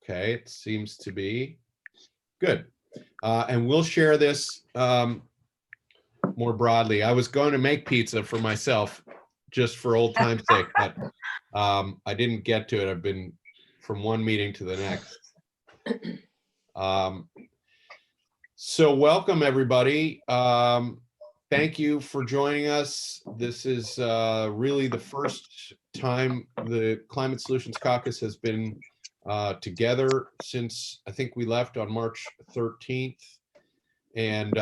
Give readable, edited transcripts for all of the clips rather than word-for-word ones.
Okay, it seems to be good. And we'll share this more broadly. I was going to make pizza for myself just for old time's sake, but I didn't get to it. I've been from one meeting to the next. So welcome, everybody. Thank you for joining us. This is really the first time the Climate Solutions Caucus has been together since I think we left on March 13th. And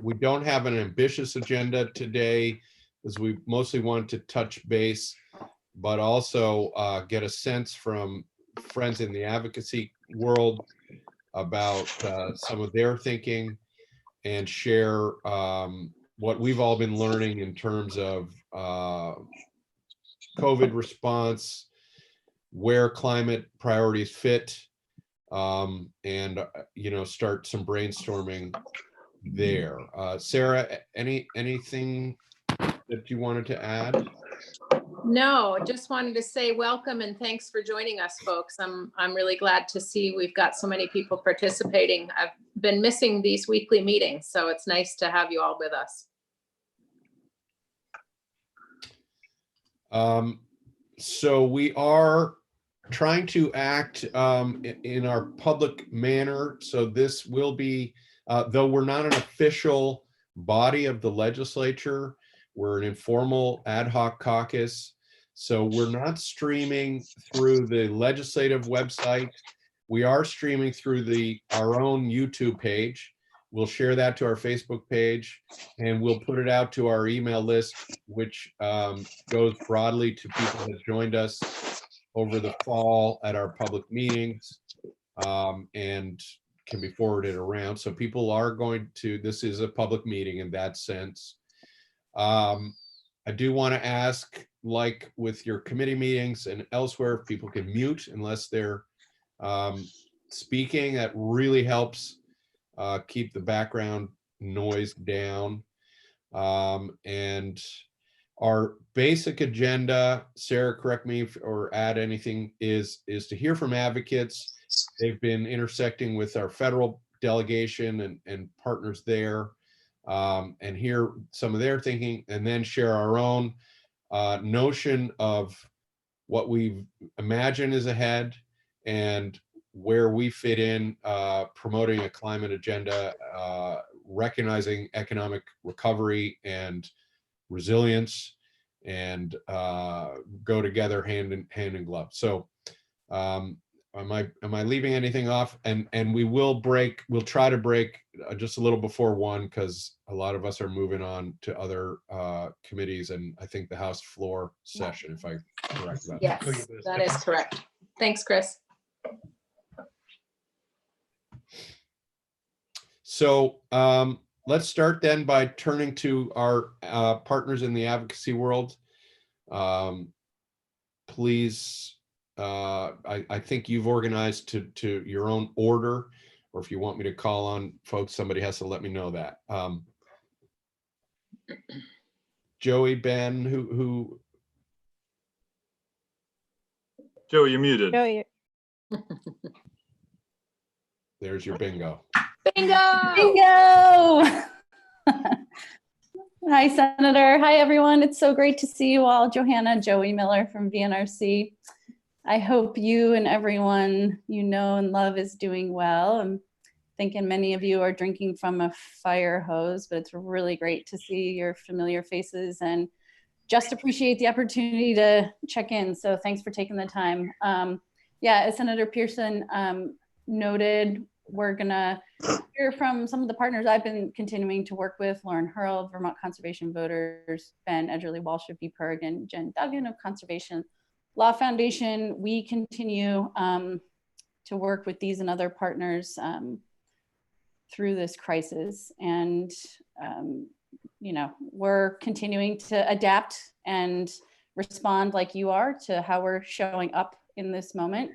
we don't have an ambitious agenda today, as we mostly want to touch base, but also get a sense from friends in the advocacy world about some of their thinking and share what we've all been learning in terms of COVID response, where climate priorities fit, and start some brainstorming there. Sarah, anything that you wanted to add? No, just wanted to say welcome and thanks for joining us, folks. I'm really glad to see we've got so many people participating. I've been missing these weekly meetings, so it's nice to have you all with us. So we are trying to act in our public manner. So this will be, though we're not an official body of the legislature, we're an informal ad hoc caucus. So we're not streaming through the legislative website. We are streaming through our own YouTube page. We'll share that to our Facebook page, and we'll put it out to our email list, which goes broadly to people that joined us over the fall at our public meetings, and can be forwarded around. So people are going to, this is a public meeting in that sense. I do want to ask, like with your committee meetings and elsewhere, if people can mute unless they're speaking. That really helps keep the background noise down. And our basic agenda, Sarah, correct me or add anything, is to hear from advocates. They've been intersecting with our federal delegation and partners there, and hear some of their thinking, and then share our own notion of what we imagine is ahead and where we fit in promoting a climate agenda, recognizing economic recovery and resilience, and go together hand in glove. So am I leaving anything off? And we'll try to break just a little before 1, because a lot of us are moving on to other committees, and I think the House floor session, if I correct that. Yes, that is correct. Thanks, Chris. So let's start then by turning to our partners in the advocacy world. Please, I think you've organized to your own order, or if you want me to call on folks, somebody has to let me know that. Joey, Ben, who? Joey, you're muted. Joey. There's your bingo. Bingo! Bingo! Hi, Senator. Hi, everyone. It's so great to see you all. Johanna, Joey Miller from VNRC. I hope you and everyone you know and love is doing well. I'm thinking many of you are drinking from a fire hose, but it's really great to see your familiar faces and just appreciate the opportunity to check in. So thanks for taking the time. Yeah, as Senator Pearson noted, we're gonna hear from some of the partners I've been continuing to work with: Lauren Hurl, Vermont Conservation Voters, Ben Edgerly-Walsh of BPIRG, and Jen Duggan of Conservation Law Foundation. We continue to work with these and other partners through this crisis. And, you know, we're continuing to adapt and respond like you are to how we're showing up in this moment.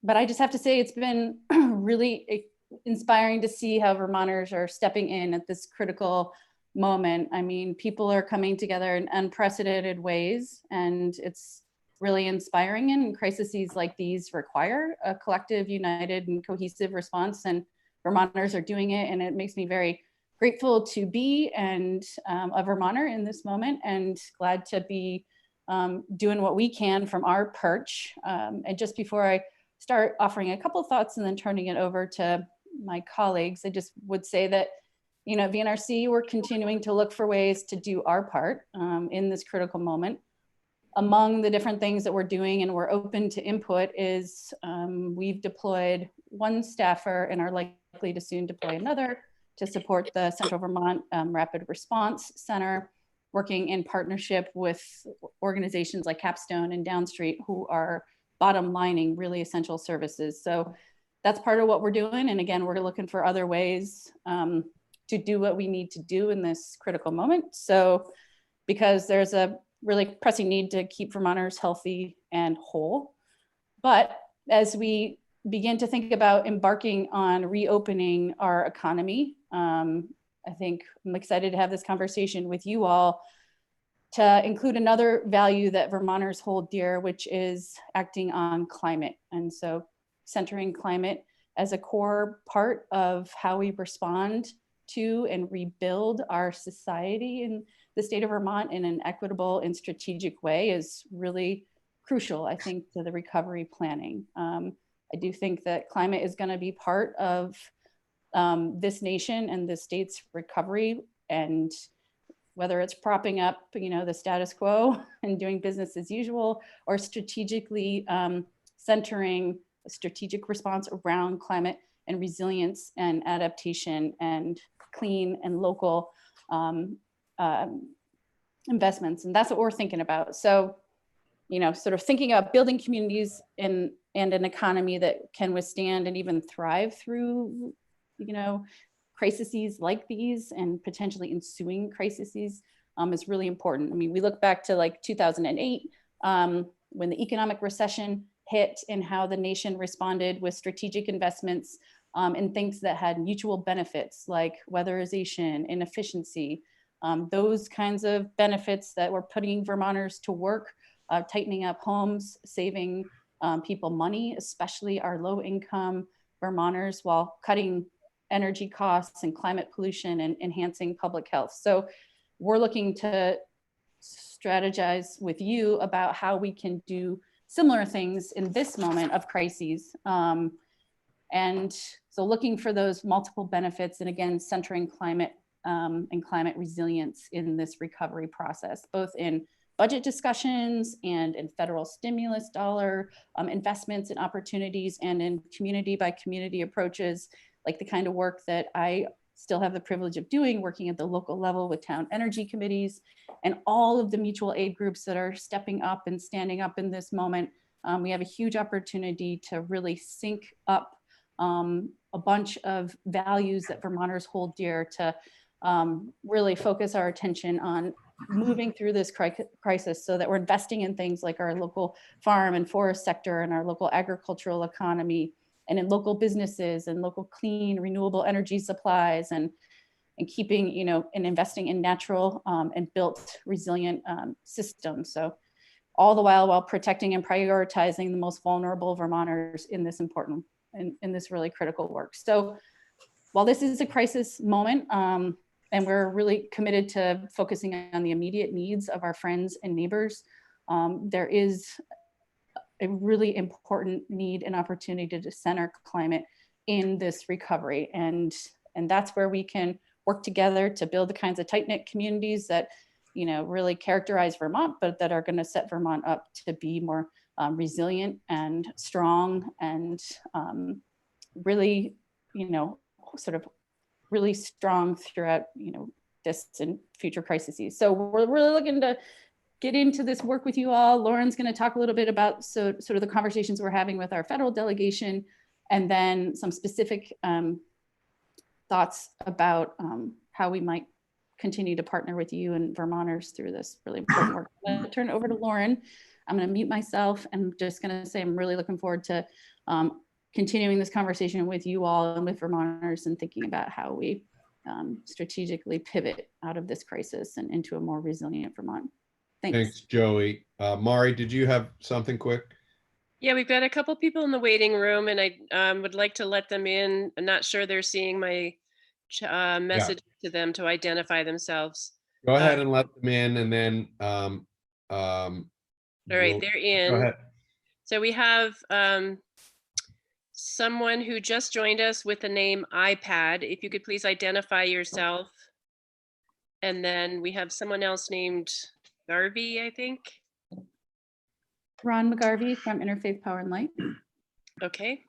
But I just have to say, it's been really inspiring to see how Vermonters are stepping in at this critical moment. I mean, people are coming together in unprecedented ways, and it's really inspiring, and crises like these require a collective, united, and cohesive response, and Vermonters are doing it, and it makes me very grateful to be a Vermonter in this moment, and glad to be doing what we can from our perch. And just before I start offering a couple thoughts and then turning it over to my colleagues, I just would say that, you know, at VNRC, we're continuing to look for ways to do our part in this critical moment. Among the different things that we're doing, and we're open to input, is we've deployed one staffer and are likely to soon deploy another to support the Central Vermont Rapid Response Center, working in partnership with organizations like Capstone and Downstreet, who are bottom lining really essential services. So that's part of what we're doing. And again, we're looking for other ways to do what we need to do in this critical moment. So because there's a really pressing need to keep Vermonters healthy and whole. But as we begin to think about embarking on reopening our economy, I think I'm excited to have this conversation with you all to include another value that Vermonters hold dear, which is acting on climate. And so centering climate as a core part of how we respond to and rebuild our society in the state of Vermont in an equitable and strategic way is really crucial, I think, to the recovery planning. I do think that climate is going to be part of this nation and the state's recovery, and whether it's propping up, you know, the status quo and doing business as usual, or strategically centering a strategic response around climate and resilience and adaptation and clean and local investments. And that's what we're thinking about. So, you know, sort of thinking about building communities and an economy that can withstand and even thrive through, you know, crises like these and potentially ensuing crises is really important. I mean, we look back to like 2008 when the economic recession hit, and how the nation responded with strategic investments in things that had mutual benefits like weatherization and efficiency. Those kinds of benefits that were putting Vermonters to work, tightening up homes, saving people money, especially our low income Vermonters, while cutting energy costs and climate pollution and enhancing public health. So we're looking to strategize with you about how we can do similar things in this moment of crises. And so looking for those multiple benefits, and again, centering climate and climate resilience in this recovery process, both in budget discussions and in federal stimulus dollar investments and opportunities, and in community by community approaches, like the kind of work that I still have the privilege of doing, working at the local level with town energy committees and all of the mutual aid groups that are stepping up and standing up in this moment. We have a huge opportunity to really sync up a bunch of values that Vermonters hold dear, to really focus our attention on moving through this crisis, so that we're investing in things like our local farm and forest sector and our local agricultural economy, and in local businesses and local clean renewable energy supplies, and keeping, you know, and investing in natural and built resilient systems. So all the while protecting and prioritizing the most vulnerable Vermonters in this important, in this really critical work. So while this is a crisis moment, and we're really committed to focusing on the immediate needs of our friends and neighbors, there is a really important need and opportunity to center climate in this recovery. And that's where we can work together to build the kinds of tight-knit communities that, you know, really characterize Vermont, but that are going to set Vermont up to be more resilient and strong, and really, you know, sort of really strong throughout, you know, this and future crises. So we're really looking to get into this work with you all. Lauren's going to talk a little bit about sort of the conversations we're having with our federal delegation, and then some specific thoughts about how we might continue to partner with you and Vermonters through this really important work. I'm going to turn it over to Lauren. I'm going to mute myself, and I'm just going to say I'm really looking forward to continuing this conversation with you all and with Vermonters, and thinking about how we strategically pivot out of this crisis and into a more resilient Vermont. Thanks. Thanks, Joey. Mari, did you have something quick? Yeah, we've got a couple people in the waiting room, and I would like to let them in. I'm not sure they're seeing my message to them to identify themselves. Go ahead and let them in, and then All right, they're in. Go ahead. So we have someone who just joined us with the name iPad. If you could please identify yourself. And then we have someone else named Garvey, I think. Ron McGarvey from Interfaith Power and Light. Okay.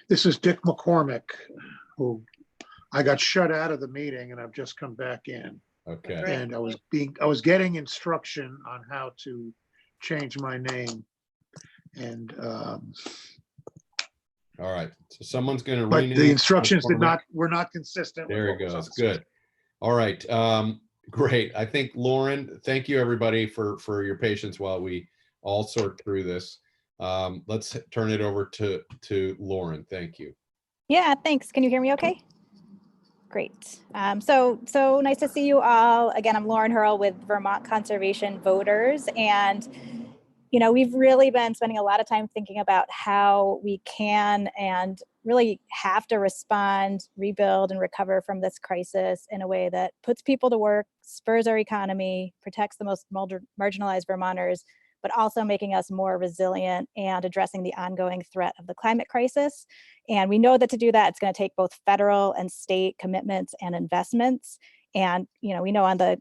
This is Dick McCormick, who I got shut out of the meeting and I've just come back in. Okay. Great. And I was getting instruction on how to change my name. And All right. So someone's going to but rename the instructions McCormick. were not consistent. with There what it was on goes. the Good. All right. Great. I think Lauren, thank you everybody for your patience while we all sort through this. Let's turn it over to Lauren. Thank you. Yeah, thanks. Can you hear me okay? Great. So nice to see you all. Again, I'm Lauren Hurl with Vermont Conservation Voters. And, you know, we've really been spending a lot of time thinking about how we can and really have to respond, rebuild, and recover from this crisis in a way that puts people to work, spurs our economy, protects the most marginalized Vermonters, but also making us more resilient and addressing the ongoing threat of the climate crisis. And we know that to do that, it's going to take both federal and state commitments and investments. And, you know, we know on the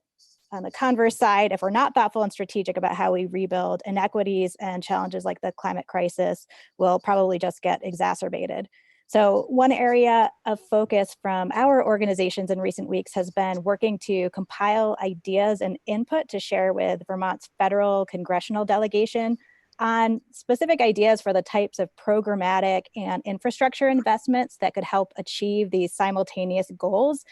converse side, if we're not thoughtful and strategic about how we rebuild, inequities and challenges like the climate crisis will probably just get exacerbated. So one area of focus from our organizations in recent weeks has been working to compile ideas and input to share with Vermont's federal congressional delegation on specific ideas for the types of programmatic and infrastructure investments that could help achieve these simultaneous goals.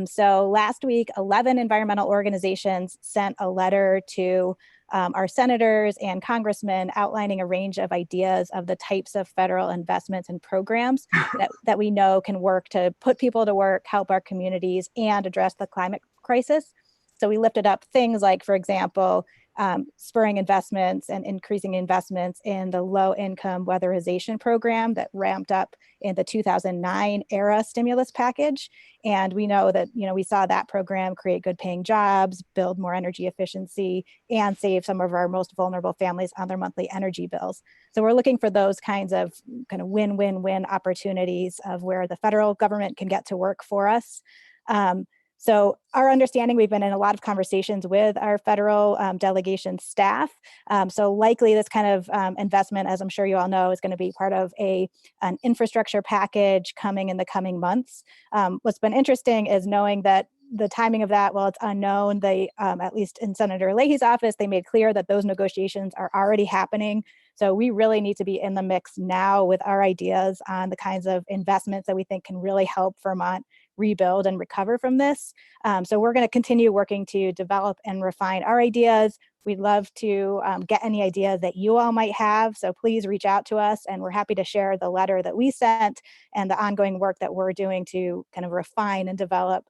So last week, 11 environmental organizations sent a letter to our senators and congressmen outlining a range of ideas of the types of federal investments and programs that we know can work to put people to work, help our communities, and address the climate crisis. So we lifted up things like, for example, spurring investments and increasing investments in the low-income weatherization program that ramped up in the 2009 era stimulus package. And we know that, you know, we saw that program create good paying jobs, build more energy efficiency, and save some of our most vulnerable families on their monthly energy bills. So we're looking for those kinds of win-win-win opportunities of where the federal government can get to work for us. So our understanding, we've been in a lot of conversations with our federal delegation staff. So likely this kind of investment, as I'm sure you all know, is going to be part of an infrastructure package coming in the coming months. What's been interesting is knowing that the timing of that, well, it's unknown. They, at least in Senator Leahy's office, they made clear that those negotiations are already happening. So we really need to be in the mix now with our ideas on the kinds of investments that we think can really help Vermont rebuild and recover from this. So we're going to continue working to develop and refine our ideas. We'd love to get any ideas that you all might have. So please reach out to us, and we're happy to share the letter that we sent and the ongoing work that we're doing to kind of refine and develop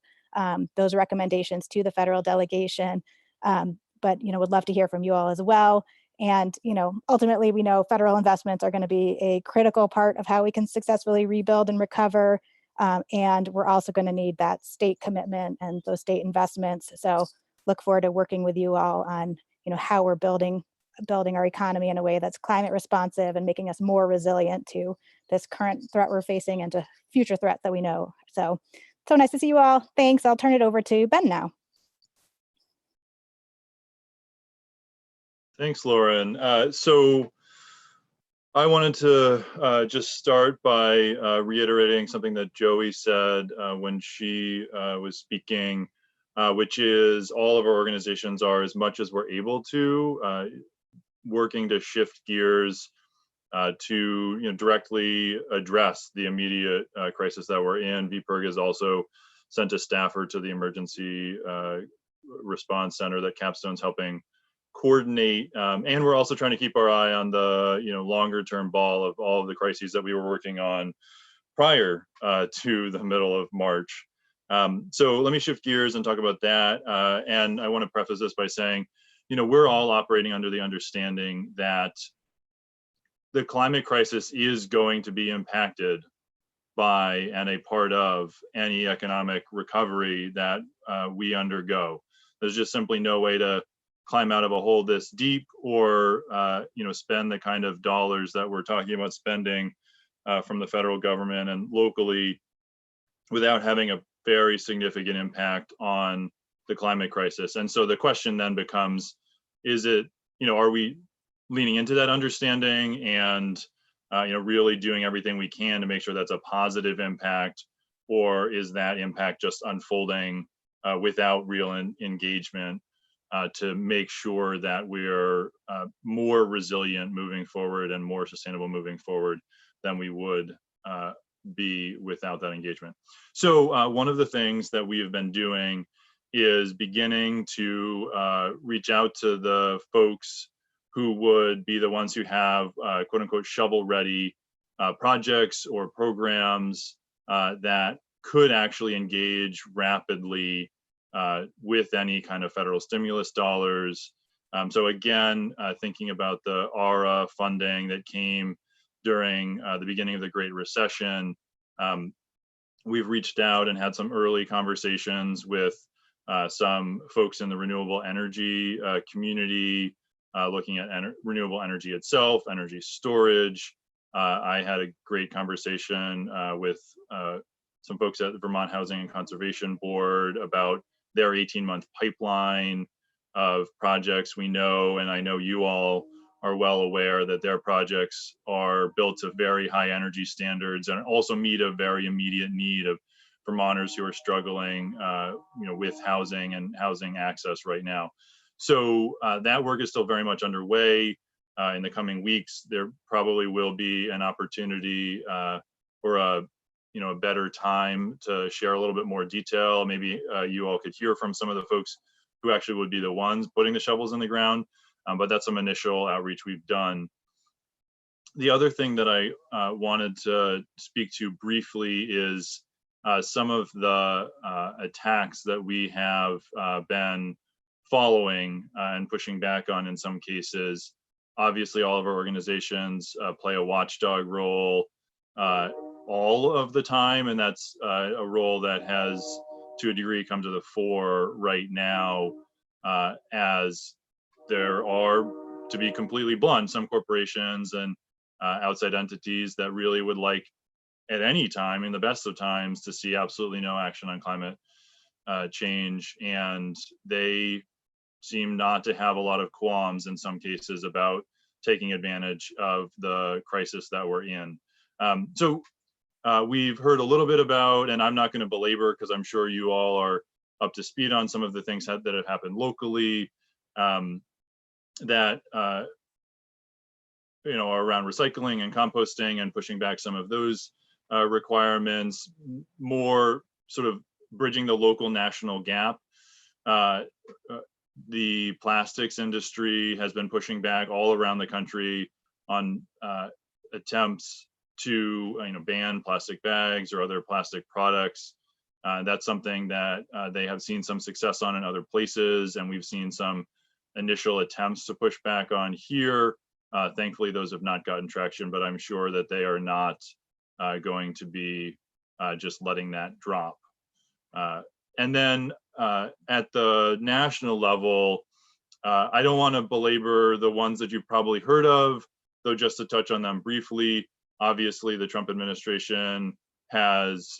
those recommendations to the federal delegation. But, you know, would love to hear from you all as well. And, you know, ultimately, we know federal investments are going to be a critical part of how we can successfully rebuild and recover. And we're also going to need that state commitment and those state investments. So look forward to working with you all on, you know, how we're building our economy in a way that's climate responsive and making us more resilient to this current threat we're facing and to future threats that we know. So nice to see you all. Thanks. I'll turn it over to Ben now. Thanks, Lauren. So I wanted to just start by reiterating something that Joey said when she was speaking, which is all of our organizations are, as much as we're able to, working to shift gears to directly address the immediate crisis that we're in. VPIRG has also sent a staffer to the emergency response center that Capstone's helping coordinate, and we're also trying to keep our eye on the longer term ball of all of the crises that we were working on prior to the middle of March. So let me shift gears and talk about that. And I want to preface this by saying we're all operating under the understanding that the climate crisis is going to be impacted by and a part of any economic recovery that we undergo. There's just simply no way to climb out of a hole this deep, or spend the kind of dollars that we're talking about spending from the federal government and locally without having a very significant impact on the climate crisis. And so the question then becomes, are we leaning into that understanding and really doing everything we can to make sure that's a positive impact, or is that impact just unfolding without real engagement to make sure that we're more resilient moving forward and more sustainable moving forward than we would be without that engagement. So one of the things that we have been doing is beginning to reach out to the folks who would be the ones who have quote unquote shovel ready projects or programs that could actually engage rapidly with any kind of federal stimulus dollars. So again, thinking about the ARA funding that came during the beginning of the Great Recession, we've reached out and had some early conversations with some folks in the renewable energy community, looking at renewable energy itself, energy storage. I had a great conversation with some folks at the Vermont Housing and Conservation Board about their 18-month pipeline of projects. We know, and I know you all are well aware, that their projects are built to very high energy standards and also meet a very immediate need of Vermonters who are struggling with housing and housing access right now. So that work is still very much underway. In the coming weeks, there probably will be an opportunity or a better time to share a little bit more detail. Maybe you all could hear from some of the folks who actually would be the ones putting the shovels in the ground, but that's some initial outreach we've done. The other thing that I wanted to speak to briefly is some of the attacks that we have been following and pushing back on in some cases. Obviously, all of our organizations play a watchdog role all of the time, and that's a role that has, to a degree, come to the fore right now, as there are, to be completely blunt, some corporations and outside entities that really would like, at any time, in the best of times, to see absolutely no action on climate change, and they seem not to have a lot of qualms in some cases about taking advantage of the crisis that we're in. So we've heard a little bit about, and I'm not going to belabor because I'm sure you all are up to speed on some of the things that have happened locally that are around recycling and composting and pushing back some of those requirements, more sort of bridging the local national gap. The plastics industry has been pushing back all around the country on attempts to ban plastic bags or other plastic products. That's something that they have seen some success on in other places, and we've seen some initial attempts to push back on here. Thankfully, those have not gotten traction, but I'm sure that they are not going to be just letting that drop. And then at the national level, I don't want to belabor the ones that you've probably heard of, though just to touch on them briefly. Obviously, the Trump administration has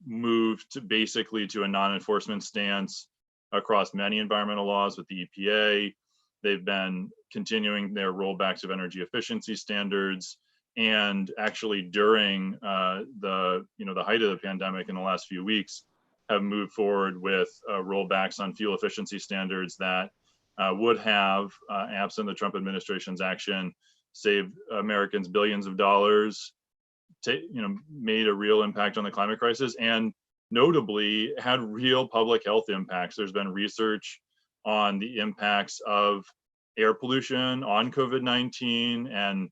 moved basically to a non-enforcement stance across many environmental laws with the EPA. They've been continuing their rollbacks of energy efficiency standards, and actually during the height of the pandemic in the last few weeks, have moved forward with rollbacks on fuel efficiency standards that would have, absent the Trump administration's action, saved Americans billions of dollars, made a real impact on the climate crisis, and notably had real public health impacts. There's been research on the impacts of air pollution on COVID-19, and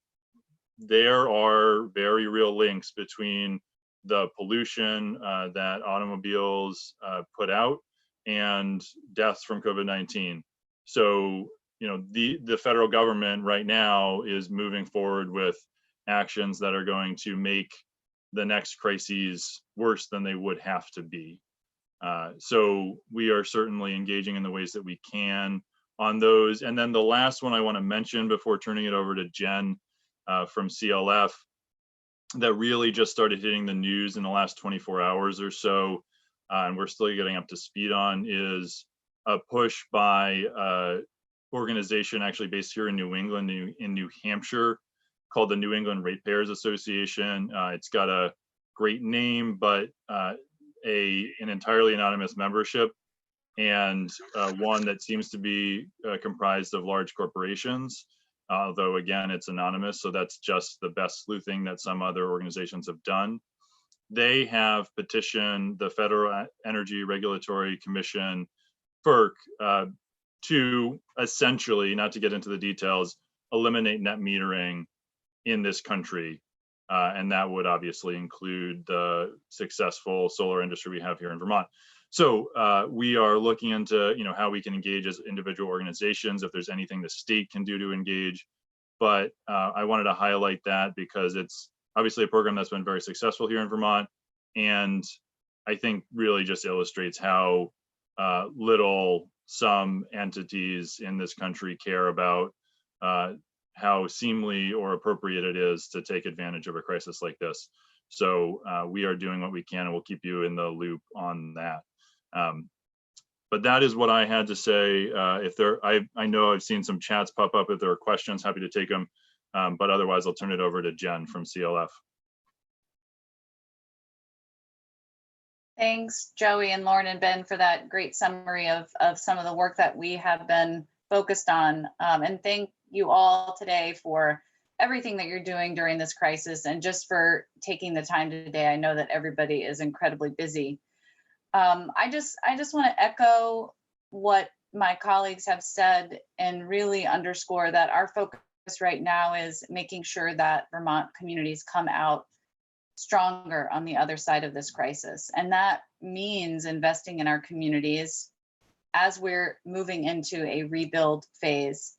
there are very real links between the pollution that automobiles put out and deaths from COVID-19. So, you know, the federal government right now is moving forward with actions that are going to make the next crises worse than they would have to be. So we are certainly engaging in the ways that we can on those. And then the last one I want to mention before turning it over to Jen from CLF, that really just started hitting the news in the last 24 hours or so, and we're still getting up to speed on, is a push by organization actually based here in New England, in New Hampshire, called the New England Ratepayers Association. It's got a great name, but an entirely anonymous membership, and one that seems to be comprised of large corporations, although again, it's anonymous. So that's just the best sleuthing that some other organizations have done. They have petitioned the Federal Energy Regulatory Commission, FERC, to essentially, not to get into the details, eliminate net metering in this country. And that would obviously include the successful solar industry we have here in Vermont. So we are looking into, you know, how we can engage as individual organizations, if there's anything the state can do to engage. But I wanted to highlight that because it's obviously a program that's been very successful here in Vermont. And I think really just illustrates how little some entities in this country care about how seemly or appropriate it is to take advantage of a crisis like this. So we are doing what we can, and we'll keep you in the loop on that. But that is what I had to say. I know I've seen some chats pop up. If there are questions, happy to take them. But otherwise, I'll turn it over to Jen from CLF. Thanks, Joey and Lauren and Ben, for that great summary of some of the work that we have been focused on. And thank you all today for everything that you're doing during this crisis, and just for taking the time today. I know that everybody is incredibly busy. I just want to echo what my colleagues have said and really underscore that our focus right now is making sure that Vermont communities come out stronger on the other side of this crisis. And that means investing in our communities as we're moving into a rebuild phase.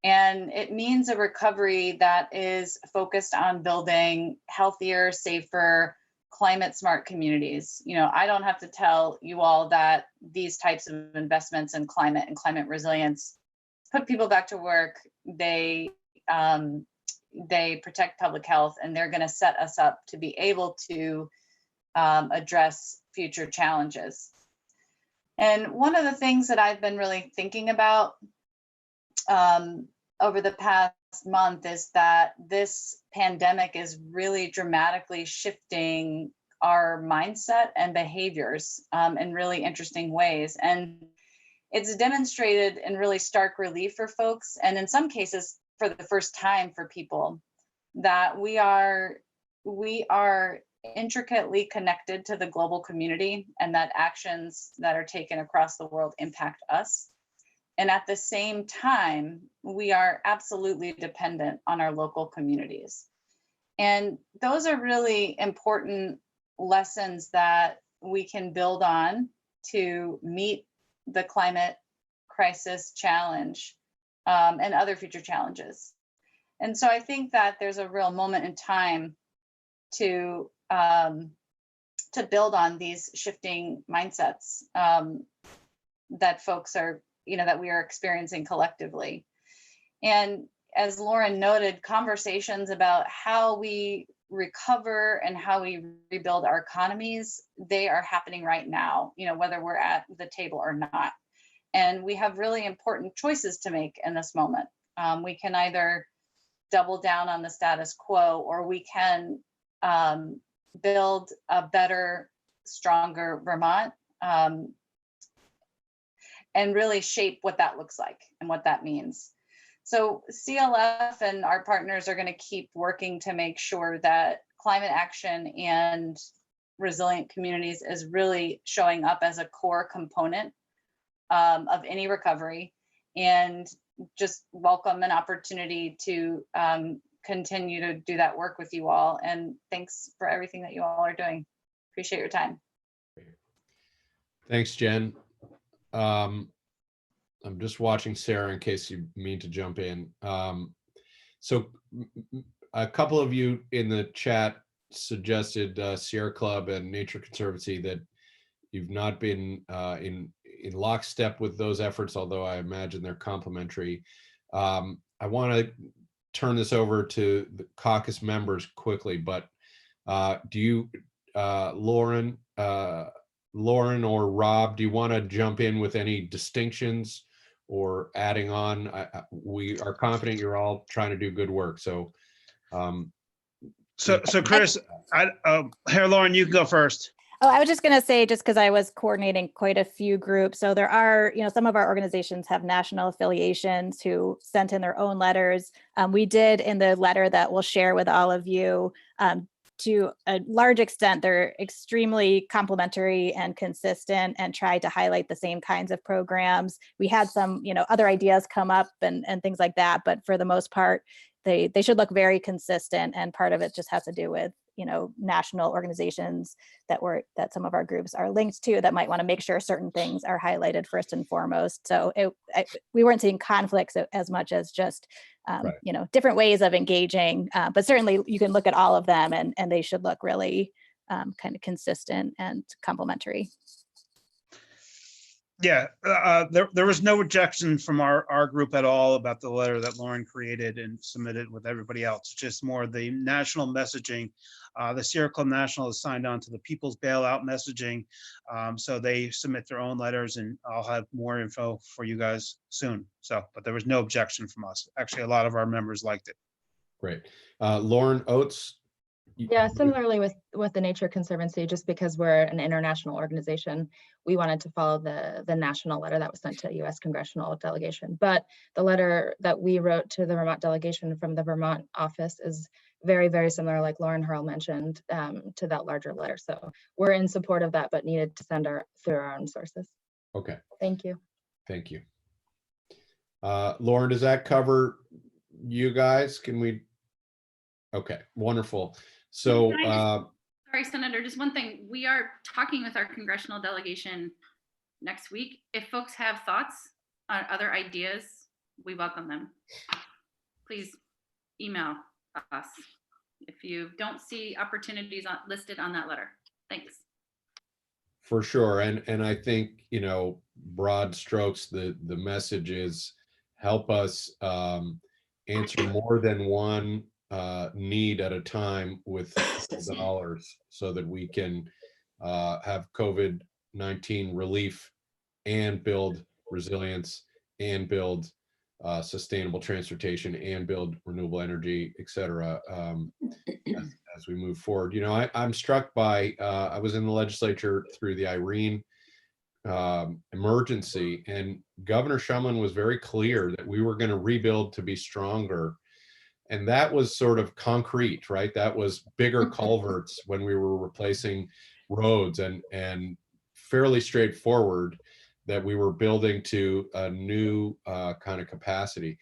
And it means a recovery that is focused on building healthier, safer, climate smart communities. You know, I don't have to tell you all that these types of investments in climate and climate resilience put people back to work. They protect public health, and they're going to set us up to be able to address future challenges. And one of the things that I've been really thinking about over the past month is that this pandemic is really dramatically shifting our mindset and behaviors in really interesting ways. And it's demonstrated in really stark relief for folks, and in some cases for the first time for people, that we are intricately connected to the global community, and that actions that are taken across the world impact us. And at the same time, we are absolutely dependent on our local communities. And those are really important lessons that we can build on to meet the climate crisis challenge and other future challenges. And so I think that there's a real moment in time to build on these shifting mindsets that folks are, that we are experiencing collectively. And as Lauren noted, conversations about how we recover and how we rebuild our economies, they are happening right now, whether we're at the table or not. And we have really important choices to make in this moment. We can either double down on the status quo, or we can build a better, stronger Vermont and really shape what that looks like and what that means. So CLF and our partners are going to keep working to make sure that climate action and resilient communities is really showing up as a core component of any recovery, and just welcome an opportunity to continue to do that work with you all. And thanks for everything that you all are doing. Appreciate your time. Thanks, Jen. I'm just watching Sarah in case you mean to jump in. So a couple of you in the chat suggested Sierra Club and Nature Conservancy that you've not been in lockstep with those efforts, although I imagine they're complementary. I want to turn this over to the caucus members quickly, but do you, Lauren or Rob, do you want to jump in with any distinctions or adding on? We are confident you're all trying to do good work. So, so Chris, here, Lauren, you can go first. Oh, I was just going to say, just because I was coordinating quite a few groups. So there are, some of our organizations have national affiliations who sent in their own letters. We did in the letter that we'll share with all of you. To a large extent, they're extremely complementary and consistent and try to highlight the same kinds of programs. We had some, other ideas come up and things like that, but for the most part, they should look very consistent. And part of it just has to do with, national organizations that some of our groups are linked to that might want to make sure certain things are highlighted first and foremost. So we weren't seeing conflicts as much as just, Right. different ways of engaging, but certainly you can look at all of them and they should look really kind of consistent and complementary. Yeah, there was no rejection from our group at all about the letter that Lauren created and submitted with everybody else. Just more the national messaging. The Sierra Club National is signed on to the People's Bailout messaging. So they submit their own letters, and I'll have more info for you guys soon. So, but there was no objection from us. Actually, a lot of our members liked it. Great. Lauren Oates. Yeah, similarly with the Nature Conservancy, just because we're an international organization, we wanted to follow the national letter that was sent to U.S. congressional delegation. But the letter that we wrote to the Vermont delegation from the Vermont office is very, very similar, like Lauren Hurl mentioned, to that larger letter. So we're in support of that, but needed to send through our own sources. Okay. Thank you. Thank you. Lauren, does that cover you guys? Can we? Okay, wonderful. So, sorry, Senator, just one thing. We are talking with our congressional delegation next week. If folks have thoughts on other ideas, we welcome them. Please email us if you don't see opportunities listed on that letter. Thanks. For sure. And I think, broad strokes, the message is help us answer more than one need at a time with dollars so that we can have COVID-19 relief and build resilience and build sustainable transportation and build renewable energy, et cetera, as we move forward. I'm struck by, I was in the legislature through the Irene emergency, and Governor Shumlin was very clear that we were going to rebuild to be stronger. And that was sort of concrete, right? That was bigger culverts when we were replacing roads, and fairly straightforward that we were building to a new kind of capacity.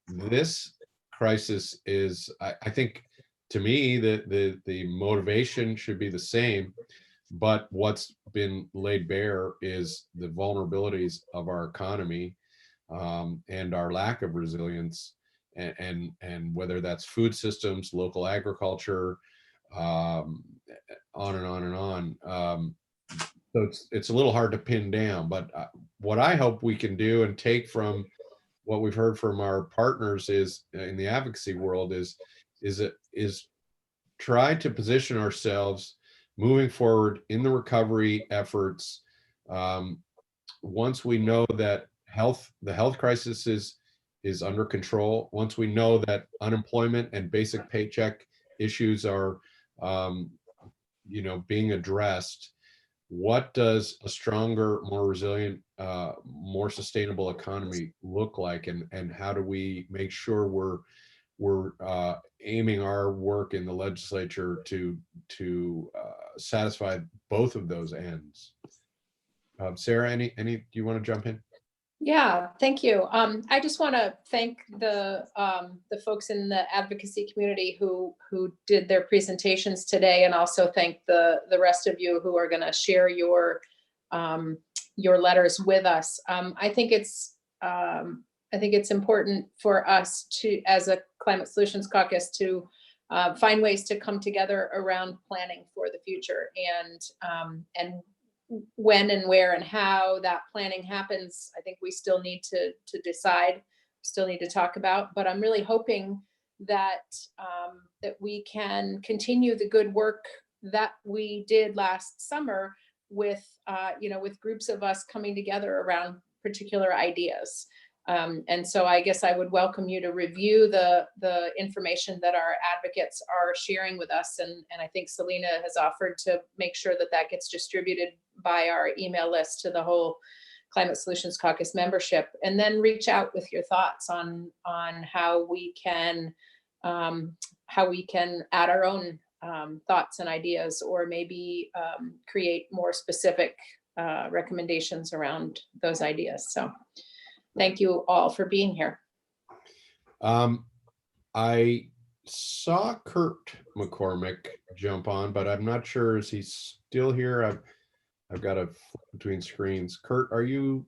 This crisis is, I think, to me, the motivation should be the same, but what's been laid bare is the vulnerabilities of our economy and our lack of resilience. And whether that's food systems, local agriculture, on and on and on. So it's a little hard to pin down, but what I hope we can do and take from what we've heard from our partners is in the advocacy world is try to position ourselves moving forward in the recovery efforts. Once we know that the health crisis is under control, once we know that unemployment and basic paycheck issues are being addressed, what does a stronger, more resilient, more sustainable economy look like, and how do we make sure we're aiming our work in the legislature to satisfy both of those ends? Sarah, any do you want to jump in? Yeah, thank you. I just want to thank the folks in the advocacy community who did their presentations today, and also thank the rest of you who are going to share your letters with us. I think it's I think it's important for us to, as a Climate Solutions Caucus, to find ways to come together around planning for the future, and when and where and how that planning happens. I think we still need to decide, still need to talk about, but I'm really hoping that that we can continue the good work that we did last summer with with groups of us coming together around particular ideas. And so I guess I would welcome you to review the information that our advocates are sharing with us. And I think Selena has offered to make sure that that gets distributed by our email list to the whole Climate Solutions Caucus membership, and then reach out with your thoughts on how we can add our own thoughts and ideas, or maybe create more specific recommendations around those ideas. So thank you all for being here. I saw Kurt McCormick jump on, but I'm not sure, is he still here? I've got to flip between screens. Kurt, are you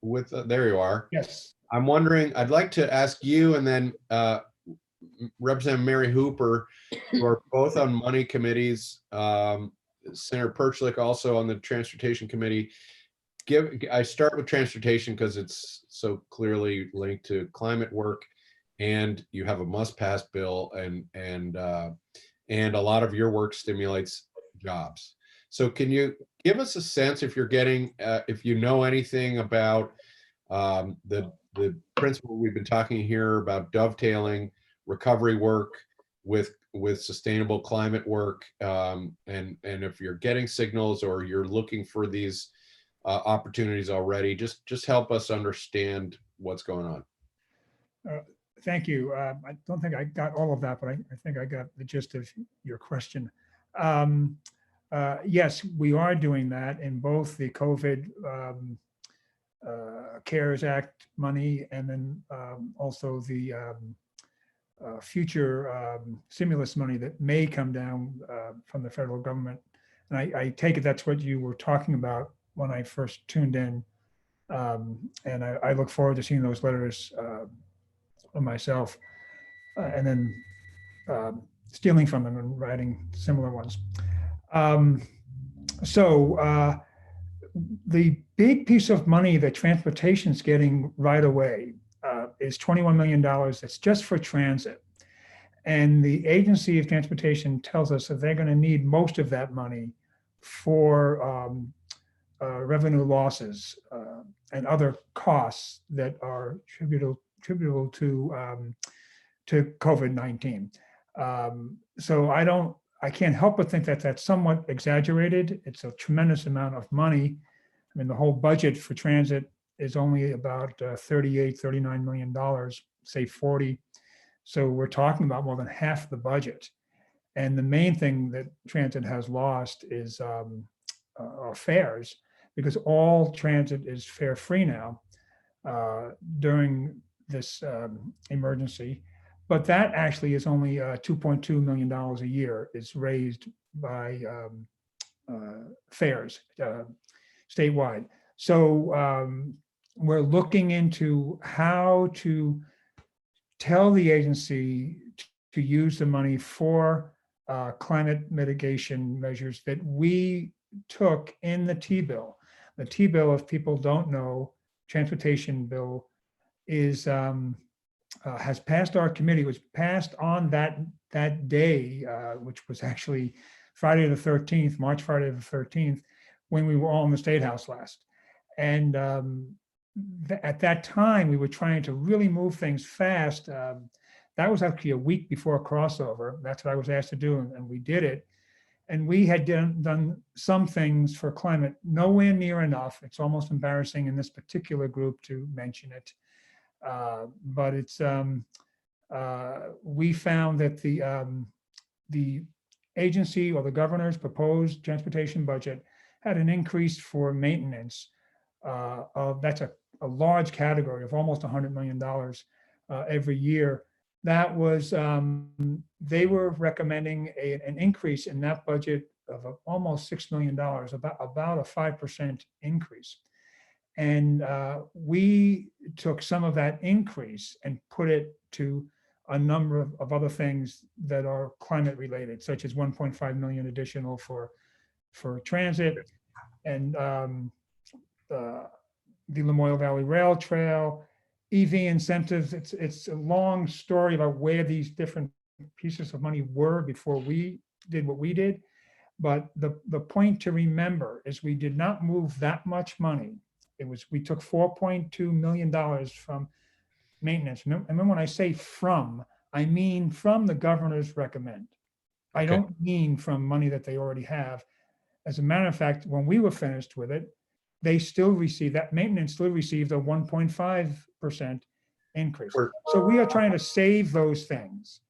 with, there you are. Yes. I'm wondering, I'd like to ask you and then Representative Mary Hooper, who are both on money committees, Senator Perchlik also on the Transportation Committee. I start with transportation because it's so clearly linked to climate work, and you have a must-pass bill, and a lot of your work stimulates jobs. So can you give us a sense, if you're getting, if you know anything about the principle we've been talking here about dovetailing recovery work with sustainable climate work, and if you're getting signals or you're looking for these opportunities already, just help us understand what's going on. Thank you. I don't think I got all of that, but I think I got the gist of your question. Yes, we are doing that in both the COVID CARES Act money, and then also the future stimulus money that may come down from the federal government. And I take it that's what you were talking about when I first tuned in. And I look forward to seeing those letters myself, and then stealing from them and writing similar ones. So the big piece of money that transportation's getting right away is $21 million. That's just for transit. And the Agency of Transportation tells us that they're going to need most of that money for revenue losses and other costs that are attributable to COVID-19. So I can't help but think that that's somewhat exaggerated. It's a tremendous amount of money. I mean, the whole budget for transit is only about $39 million, say 40. So we're talking about more than half the budget. And the main thing that transit has lost is fares, because all transit is fare free now during this emergency. But that actually is only $2.2 million a year is raised by fares statewide. So we're looking into how to tell the agency to use the money for climate mitigation measures that we took in the T-bill. The T-bill, if people don't know, transportation bill is has passed our committee. It was passed on that day, which was actually Friday the 13th, March Friday the 13th, when we were all in the State House last. And at that time, we were trying to really move things fast. That was actually a week before crossover. That's what I was asked to do, and we did it. And we had done some things for climate, nowhere near enough. It's almost embarrassing in this particular group to mention it. But it's we found that the agency or the governor's proposed transportation budget had an increase for maintenance of, that's a large category of almost $100 million every year. That was, they were recommending an increase in that budget of almost $6 million, about a 5% increase. And we took some of that increase and put it to a number of other things that are climate related, such as 1.5 million additional for transit, and the Lamoille Valley Rail Trail, EV incentives. It's a long story about where these different pieces of money were before we did what we did. But the point to remember is we did not move that much money. We took $4.2 million from maintenance. And then when I say from, I mean from the governor's recommend. I Okay. don't mean from money that they already have. As a matter of fact, when we were finished with it, they still received, that maintenance still received a 1.5% increase. Sure. So we are trying to save those things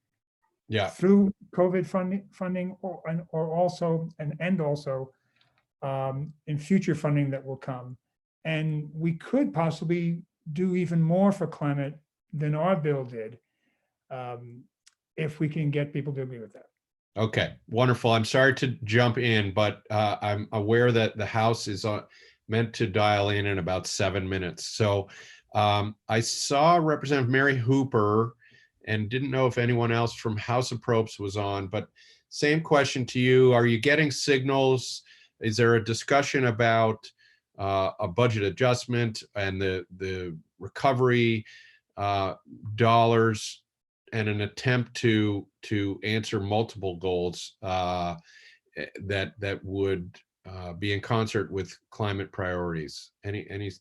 Yeah. through COVID funding or also in future funding that will come. And we could possibly do even more for climate than our bill did, if we can get people to agree with that. Okay, wonderful. I'm sorry to jump in, but I'm aware that the House is meant to dial in about 7 minutes. So I saw Representative Mary Hooper and didn't know if anyone else from House of Probes was on, but same question to you. Are you getting signals? Is there a discussion about a budget adjustment and the recovery dollars and an attempt to answer multiple goals that would be in concert with climate priorities? Any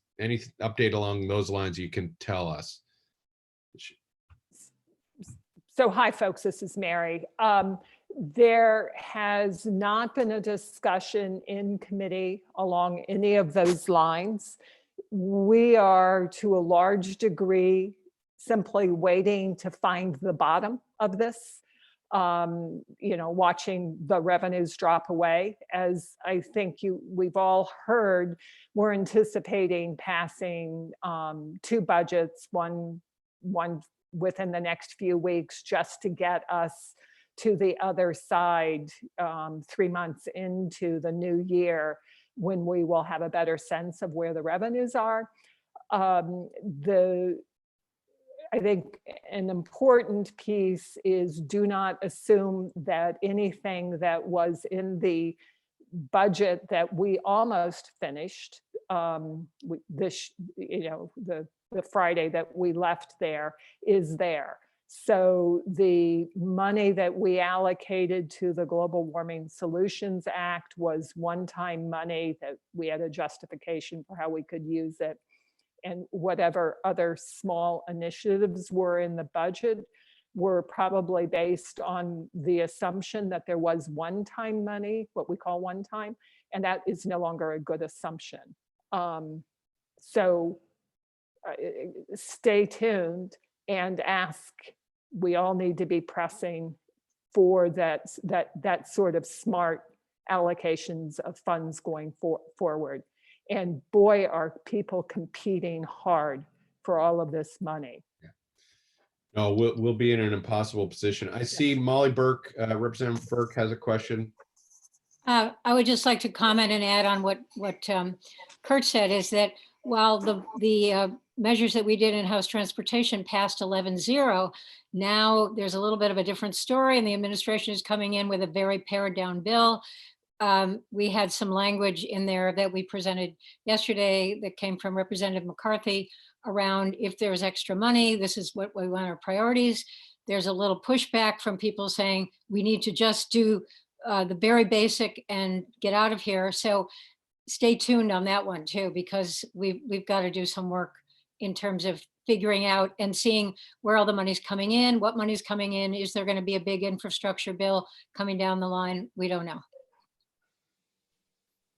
update along those lines you can tell us? So hi, folks, this is Mary. There has not been a discussion in committee along any of those lines. We are, to a large degree, simply waiting to find the bottom of this, watching the revenues drop away. As I think we've all heard, we're anticipating passing 2 budgets, one within the next few weeks, just to get us to the other side 3 months into the new year, when we will have a better sense of where the revenues are. I think an important piece is, do not assume that anything that was in the budget that we almost finished, the Friday that we left there, is there. So the money that we allocated to the Global Warming Solutions Act was one-time money that we had a justification for how we could use it. And whatever other small initiatives were in the budget were probably based on the assumption that there was one-time money, what we call one-time, and that is no longer a good assumption. So stay tuned and ask. We all need to be pressing for that sort of smart allocations of funds going forward. And boy, are people competing hard for all of this money. No, we'll be in an impossible position. I see Molly Burke, Representative Burke has a question. I would just like to comment and add on what Kurt said, is that while the measures that we did in House Transportation passed 11-0, now there's a little bit of a different story, and the administration is coming in with a very pared down bill. We had some language in there that we presented yesterday that came from Representative McCarthy around, if there's extra money, this is what we want our priorities. There's a little pushback from people saying we need to just do the very basic and get out of here. So stay tuned on that one too, because we've got to do some work in terms of figuring out and seeing where all the money's coming in, what money's coming in. Is there going to be a big infrastructure bill coming down the line? We don't know.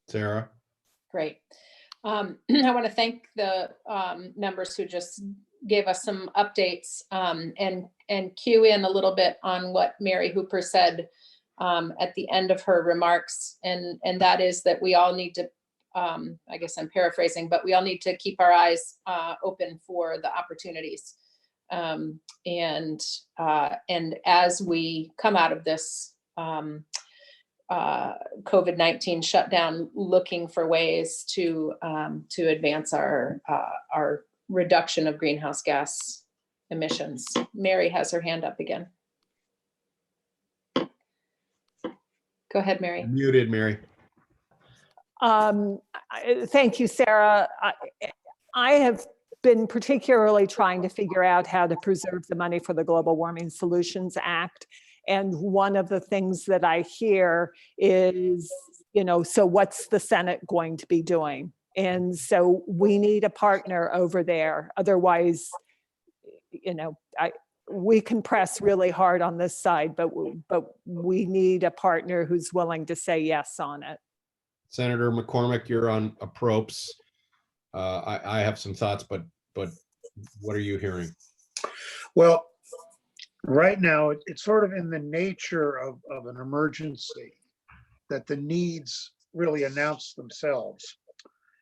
Sarah? Great. I want to thank the members who just gave us some updates and cue in a little bit on what Mary Hooper said at the end of her remarks. And that is that we all need to, I guess I'm paraphrasing, but we all need to keep our eyes open for the opportunities. And as we come out of this, COVID-19 shutdown, looking for ways to advance our reduction of greenhouse gas emissions. Mary has her hand up again. Go ahead, Mary. Muted, Mary. Thank you, Sarah. I have been particularly trying to figure out how to preserve the money for the Global Warming Solutions Act. And one of the things that I hear is, so what's the Senate going to be doing? And so we need a partner over there. Otherwise, we can press really hard on this side, but we need a partner who's willing to say yes on it. Senator McCormick, you're on approps. I have some thoughts, but what are you hearing? Well, right now, it's sort of in the nature of an emergency that the needs really announce themselves.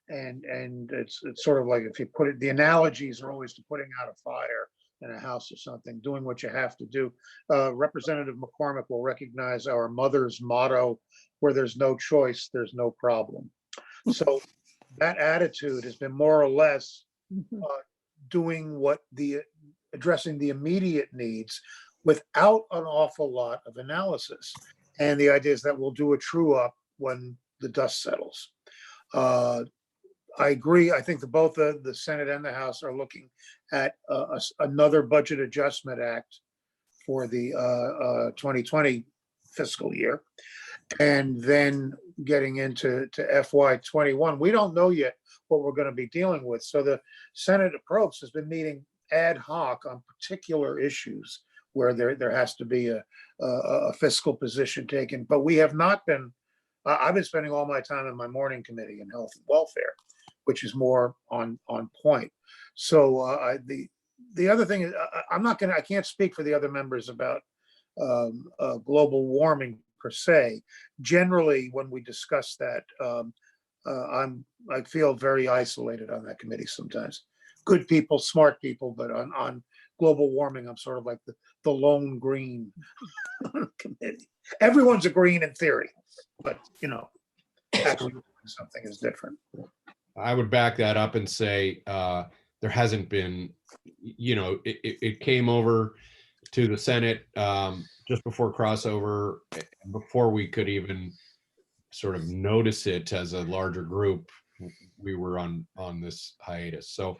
And it's sort of like, if you put it, the analogies are always to putting out a fire in a house or something, doing what you have to do. Representative McCormick will recognize our mother's motto, where there's no choice, there's no problem. So that attitude has been more or less doing addressing the immediate needs without an awful lot of analysis. And the idea is that we'll do a true up when the dust settles. I agree. I think that both the Senate and the House are looking at another budget adjustment act for the 2020 fiscal year, and then getting into FY21. We don't know yet what we're going to be dealing with. So the Senate approach has been meeting ad hoc on particular issues where there has to be a fiscal position taken. But we have not been. I've been spending all my time in my morning committee in health and welfare, which is more on point. So the other thing is, I can't speak for the other members about global warming per se. Generally, when we discuss that, I feel very isolated on that committee sometimes. Good people, smart people, but on global warming, I'm sort of like the lone green committee. Everyone's a green in theory, but actually doing something is different. I would back that up and say there hasn't been, it came over to the Senate just before crossover, before we could even sort of notice it as a larger group. We were on this hiatus. So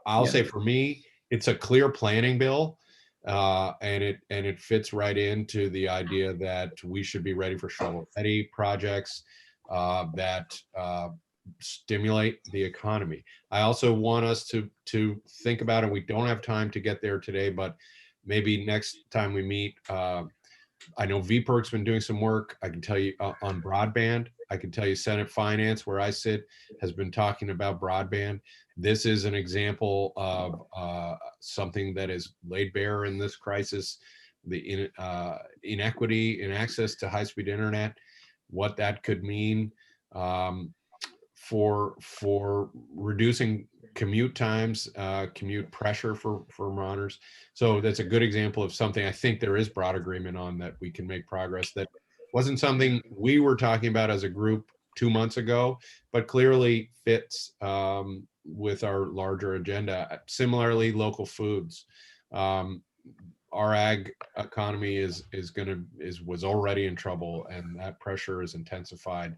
I'll say for me, it's a clear planning bill, and it fits right into the idea that we should be ready for shovel-ready projects that stimulate the economy. I also want us to think about, and we don't have time to get there today, but maybe next time we meet, I know VPERC's been doing some work. I can tell you on broadband. I can tell you Senate Finance, where I sit, has been talking about broadband. This is an example of something that is laid bare in this crisis, the inequity in access to high-speed internet, what that could mean for reducing commute times, commute pressure for Vermonters. So that's a good example of something I think there is broad agreement on, that we can make progress. That wasn't something we were talking about as a group 2 months ago, but clearly fits with our larger agenda. Similarly, local foods. Our ag economy was already in trouble, and that pressure is intensified.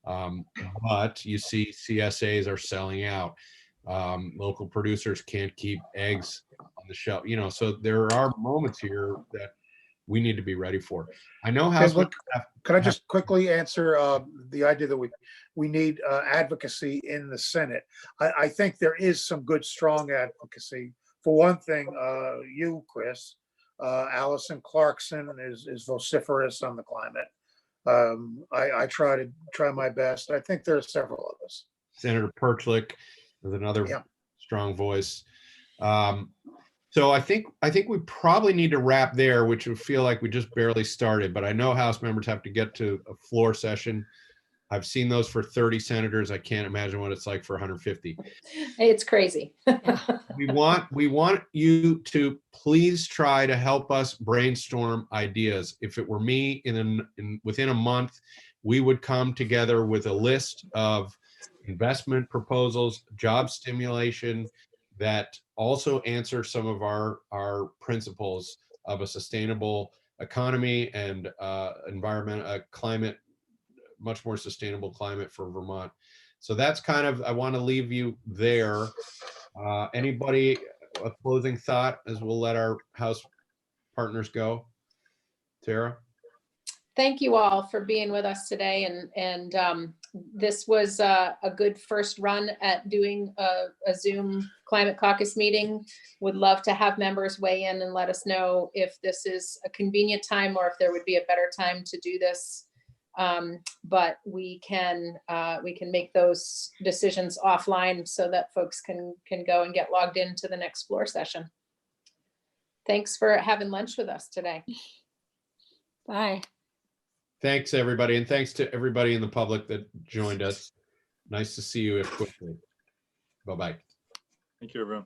But you see CSAs are selling out. Local producers can't keep eggs on the shelf, so there are moments here that we need to be ready for. I know how. Could I just quickly answer the idea that we need advocacy in the Senate? I think there is some good, strong advocacy. For one thing, you, Chris, Allison Clarkson is vociferous on the climate. I try my best. I think there are several of us. Senator Perchlik is another strong voice. So I think we probably need to wrap there, which would feel like we just barely started, but I know House members have to get to a floor session. I've seen those for 30 senators. I can't imagine what it's like for 150. It's crazy. We want you to please try to help us brainstorm ideas. If it were me, within a month, we would come together with a list of investment proposals, job stimulation that also answer some of our principles of a sustainable economy and climate, much more sustainable climate for Vermont. So that's kind of, I want to leave you there. Anybody, a closing thought as we'll let our House partners go? Tara? Thank you all for being with us today. And this was a good first run at doing a Zoom Climate Caucus meeting. Would love to have members weigh in and let us know if this is a convenient time or if there would be a better time to do this. But we can make those decisions offline so that folks can go and get logged into the next floor session. Thanks for having lunch with us today. Bye. Thanks, everybody. And thanks to everybody in the public that joined us. Nice to see you quickly. Bye-bye. Thank you, everyone.